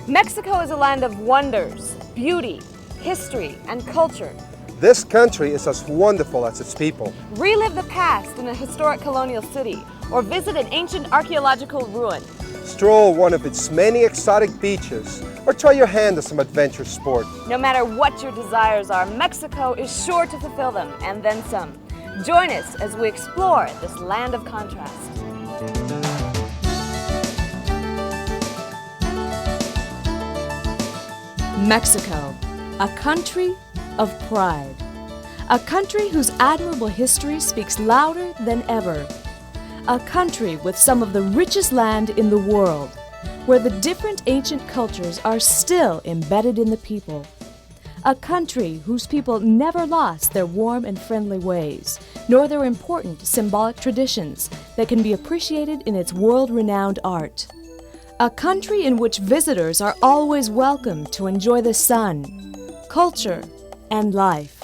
Mexico is a land of wonders, beauty, history, and culture. This country is as wonderful as its people. Relive the past in a historic colonial city or visit an ancient archaeological ruin. Stroll one of its many exotic beaches or try your hand at some adventure sport. No matter what your desires are, Mexico is sure to fulfill them and then some. Join us as we explore this land of contrast. Mexico, a country of pride. A country whose admirable history speaks louder than ever. A country with some of the richest land in the world, where the different ancient cultures are still embedded in the people. A country whose people never lost their warm and friendly ways, nor their important symbolic traditions that can be appreciated in its world-renowned art. A country in which visitors are always welcome to enjoy the sun, culture, and life.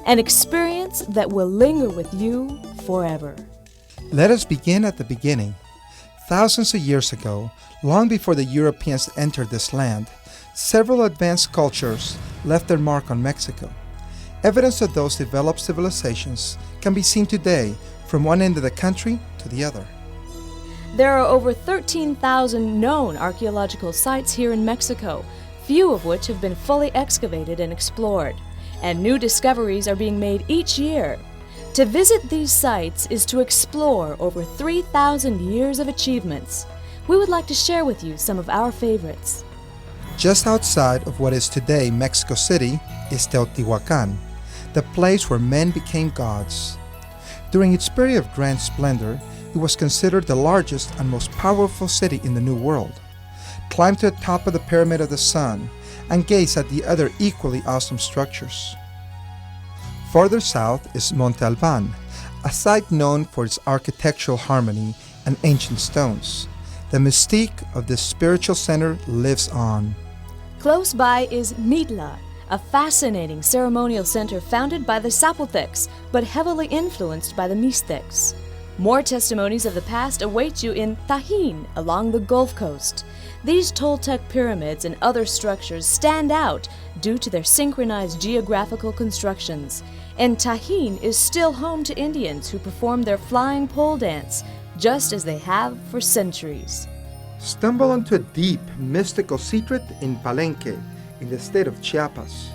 An experience that will linger with you forever. Let us begin at the beginning. Thousands of years ago, long before the Europeans entered this land, several advanced cultures left their mark on Mexico. Evidence of those developed civilizations can be seen today from one end of the country to the other. There are over 13,000 known archaeological sites here in Mexico, few of which have been fully excavated and explored, and new discoveries are being made each year. To visit these sites is to explore over 3,000 years of achievements. We would like to share with you some of our favorites. Just outside of what is today Mexico City is Teotihuacan, the place where men became gods. During its period of grand splendor, it was considered the largest and most powerful city in the New World. Climb to the top of the Pyramid of the Sun and gaze at the other equally awesome structures. Farther south is Monte Alban, a site known for its architectural harmony and ancient stones. The mystique of this spiritual center lives on. Close by is Mitla, a fascinating ceremonial center founded by the Zapotecs, but heavily influenced by the Mixtecs. More testimonies of the past await you in Tajín along the Gulf Coast. These Toltec pyramids and other structures stand out due to their synchronized geographical constructions. And Tajín is still home to Indians who perform their flying pole dance, just as they have for centuries. Stumble onto a deep, mystical secret in Palenque, in the state of Chiapas.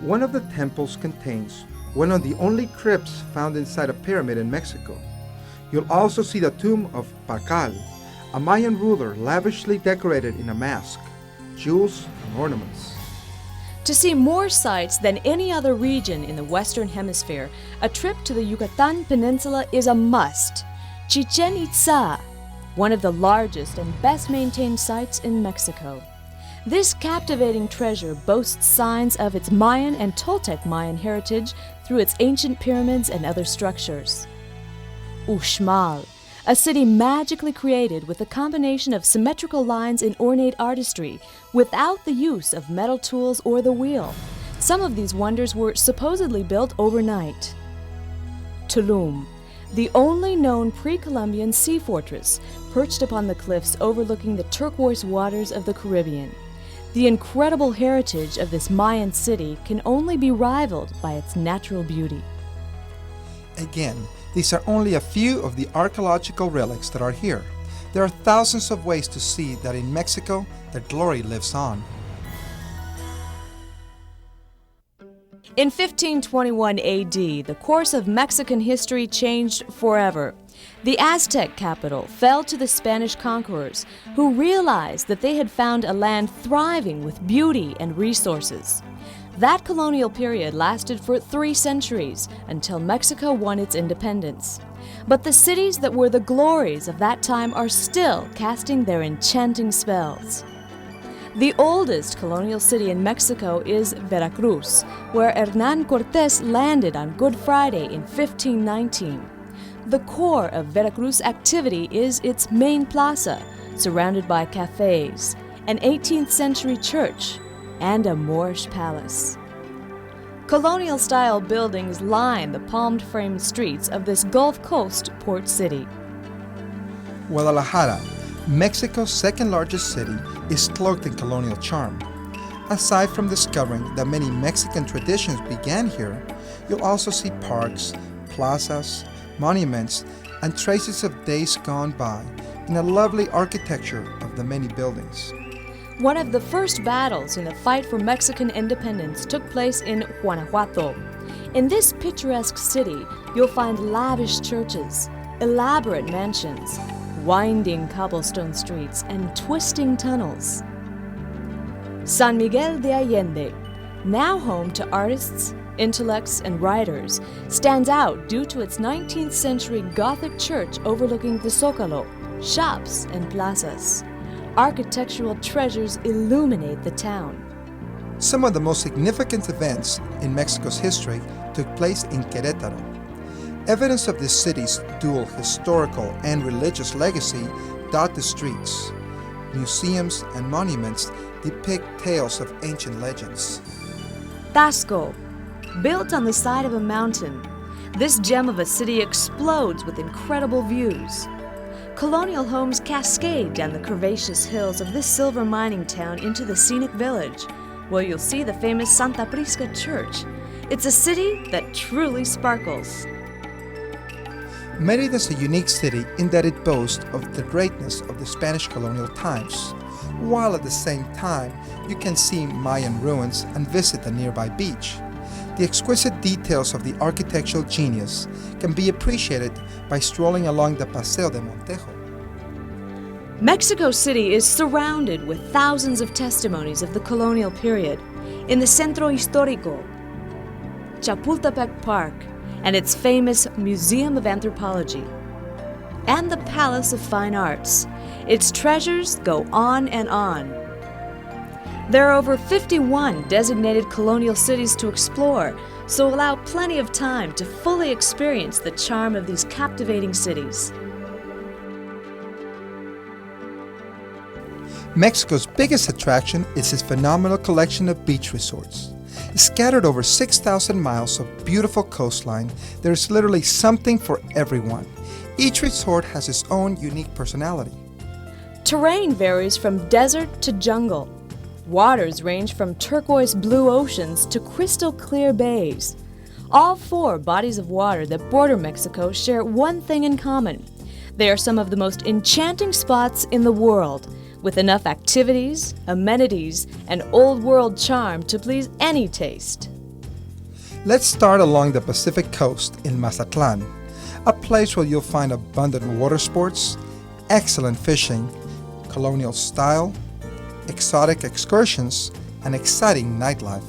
One of the temples contains one of the only crypts found inside a pyramid in Mexico. You'll also see the tomb of Pacal, a Mayan ruler lavishly decorated in a mask, jewels, and ornaments. To see more sights than any other region in the Western Hemisphere, a trip to the Yucatan Peninsula is a must. Chichen Itza, one of the largest and best-maintained sites in Mexico. This captivating treasure boasts signs of its Mayan and Toltec Mayan heritage through its ancient pyramids and other structures. Uxmal, a city magically created with a combination of symmetrical lines and ornate artistry, without the use of metal tools or the wheel. Some of these wonders were supposedly built overnight. Tulum, the only known pre-Columbian sea fortress, perched upon the cliffs overlooking the turquoise waters of the Caribbean. The incredible heritage of this Mayan city can only be rivaled by its natural beauty. Again, these are only a few of the archaeological relics that are here. There are thousands of ways to see that in Mexico, the glory lives on. In 1521 AD, the course of Mexican history changed forever. The Aztec capital fell to the Spanish conquerors, who realized that they had found a land thriving with beauty and resources. That colonial period lasted for 3 centuries until Mexico won its independence. But the cities that were the glories of that time are still casting their enchanting spells. The oldest colonial city in Mexico is Veracruz, where Hernán Cortés landed on Good Friday in 1519. The core of Veracruz activity is its main plaza, surrounded by cafes, an 18th century church, and a Moorish palace. Colonial-style buildings line the palm-framed streets of this Gulf Coast port city. Guadalajara, Mexico's second largest city is cloaked in colonial charm. Aside from discovering that many Mexican traditions began here, you'll also see parks, plazas, monuments, and traces of days gone by in a lovely architecture of the many buildings. One of the first battles in the fight for Mexican independence took place in Guanajuato. In this picturesque city, you'll find lavish churches, elaborate mansions, winding cobblestone streets, and twisting tunnels. San Miguel de Allende, now home to artists, intellects, and writers, stands out due to its 19th century Gothic church overlooking the Zócalo, shops, and plazas. Architectural treasures illuminate the town. Some of the most significant events in Mexico's history took place in Querétaro. Evidence of this city's dual historical and religious legacy dot the streets. Museums and monuments depict tales of ancient legends. Tasco, built on the side of a mountain, this gem of a city explodes with incredible views. Colonial homes cascade down the curvaceous hills of this silver mining town into the scenic village, where you'll see the famous Santa Prisca Church. It's a city that truly sparkles. Mérida is a unique city in that it boasts of the greatness of the Spanish colonial times, while at the same time you can see Mayan ruins and visit the nearby beach. The exquisite details of the architectural genius can be appreciated by strolling along the Paseo de Montejo. Mexico City is surrounded with thousands of testimonies of the colonial period. In the Centro Histórico, Chapultepec Park, and its famous Museum of Anthropology, and the Palace of Fine Arts. Its treasures go on and on. There are over 51 designated colonial cities to explore, so allow plenty of time to fully experience the charm of these captivating cities. Mexico's biggest attraction is its phenomenal collection of beach resorts. Scattered over 6,000 miles of beautiful coastline, there is literally something for everyone. Each resort has its own unique personality. Terrain varies from desert to jungle. Waters range from turquoise blue oceans to crystal clear bays. All four bodies of water that border Mexico share one thing in common. They are some of the most enchanting spots in the world, with enough activities, amenities, and old-world charm to please any taste. Let's start along the Pacific coast in Mazatlan, a place where you'll find abundant water sports, excellent fishing, colonial style, exotic excursions, and exciting nightlife.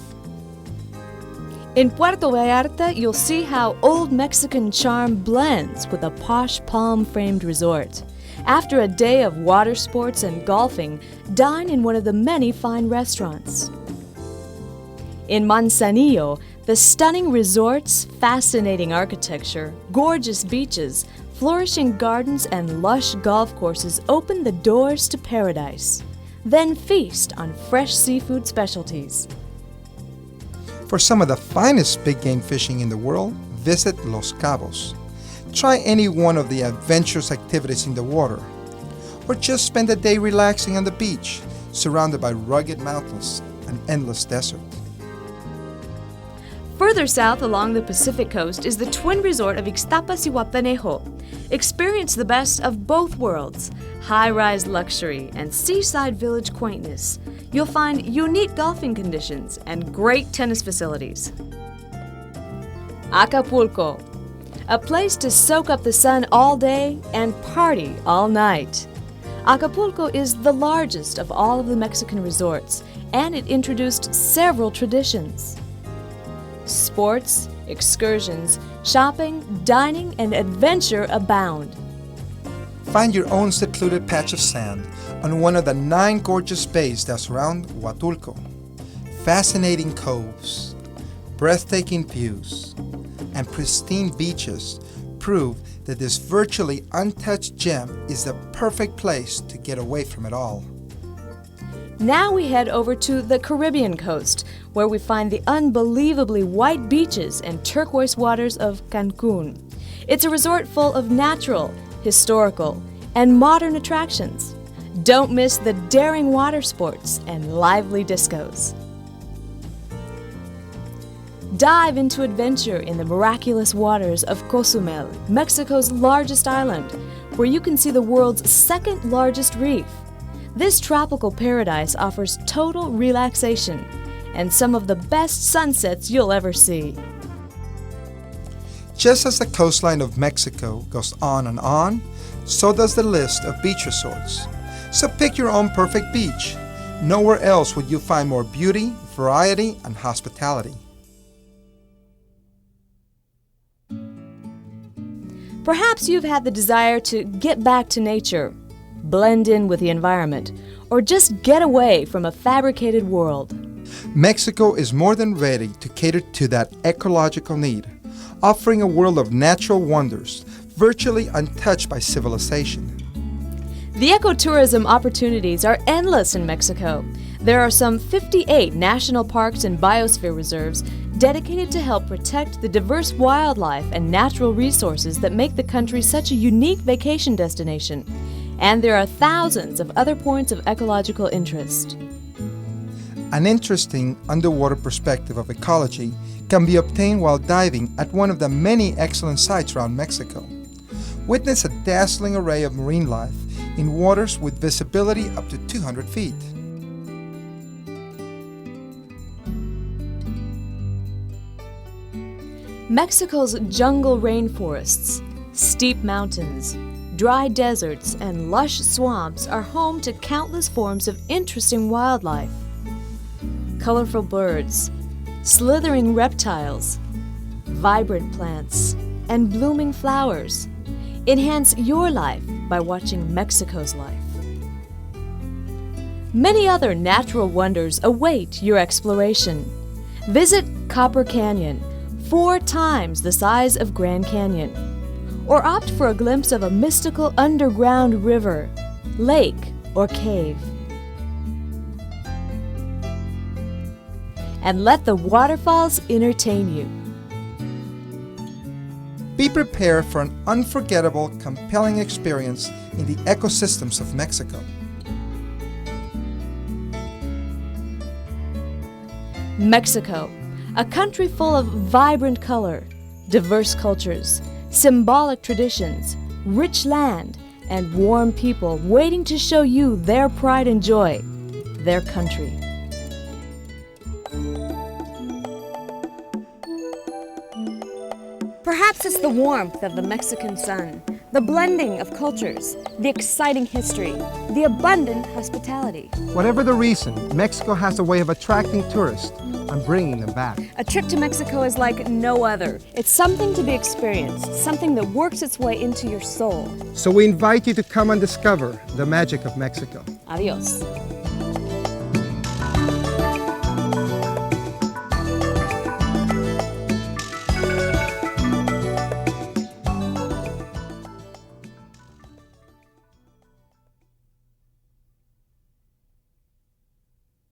In Puerto Vallarta, you'll see how old Mexican charm blends with a posh palm-framed resort. After a day of water sports and golfing, dine in one of the many fine restaurants. In Manzanillo, the stunning resorts, fascinating architecture, gorgeous beaches, flourishing gardens, and lush golf courses open the doors to paradise. Then feast on fresh seafood specialties. For some of the finest big game fishing in the world, visit Los Cabos. Try any one of the adventurous activities in the water, or just spend a day relaxing on the beach, surrounded by rugged mountains and endless desert. Further south along the Pacific coast is the twin resort of Ixtapas-Zihuatanejo. Experience the best of both worlds, high-rise luxury and seaside village quaintness. You'll find unique golfing conditions and great tennis facilities. Acapulco, a place to soak up the sun all day and party all night. Acapulco is the largest of all of the Mexican resorts, and it introduced several traditions. Sports, excursions, shopping, dining, and adventure abound. Find your own secluded patch of sand on one of the 9 gorgeous bays that surround Huatulco. Fascinating coves, breathtaking views, and pristine beaches prove that this virtually untouched gem is the perfect place to get away from it all. Now we head over to the Caribbean coast, where we find the unbelievably white beaches and turquoise waters of Cancun. It's a resort full of natural, historical, and modern attractions. Don't miss the daring water sports and lively discos. Dive into adventure in the miraculous waters of Cozumel, Mexico's largest island, where you can see the world's second largest reef. This tropical paradise offers total relaxation and some of the best sunsets you'll ever see. Just as the coastline of Mexico goes on, so does the list of beach resorts. So pick your own perfect beach. Nowhere else would you find more beauty, variety, and hospitality. Perhaps you've had the desire to get back to nature, blend in with the environment, or just get away from a fabricated world. Mexico is more than ready to cater to that ecological need, offering a world of natural wonders, virtually untouched by civilization. The ecotourism opportunities are endless in Mexico. There are some 58 national parks and biosphere reserves dedicated to help protect the diverse wildlife and natural resources that make the country such a unique vacation destination. And there are thousands of other points of ecological interest. An interesting underwater perspective of ecology can be obtained while diving at one of the many excellent sites around Mexico. Witness a dazzling array of marine life in waters with visibility up to 200 feet. Mexico's jungle rainforests, steep mountains, dry deserts, and lush swamps are home to countless forms of interesting wildlife. Colorful birds, slithering reptiles, vibrant plants, and blooming flowers enhance your life by watching Mexico's life. Many other natural wonders await your exploration. Visit Copper Canyon, 4 times the size of Grand Canyon, or opt for a glimpse of a mystical underground river, lake, or cave. And let the waterfalls entertain you. Be prepared for an unforgettable, compelling experience in the ecosystems of Mexico. Mexico, a country full of vibrant color, diverse cultures, symbolic traditions, rich land, and warm people waiting to show you their pride and joy, their country. Perhaps it's the warmth of the Mexican sun, the blending of cultures, the exciting history, the abundant hospitality. Whatever the reason, Mexico has a way of attracting tourists and bringing them back. A trip to Mexico is like no other. It's something to be experienced, something that works its way into your soul. So we invite you to come and discover the magic of Mexico. Adios.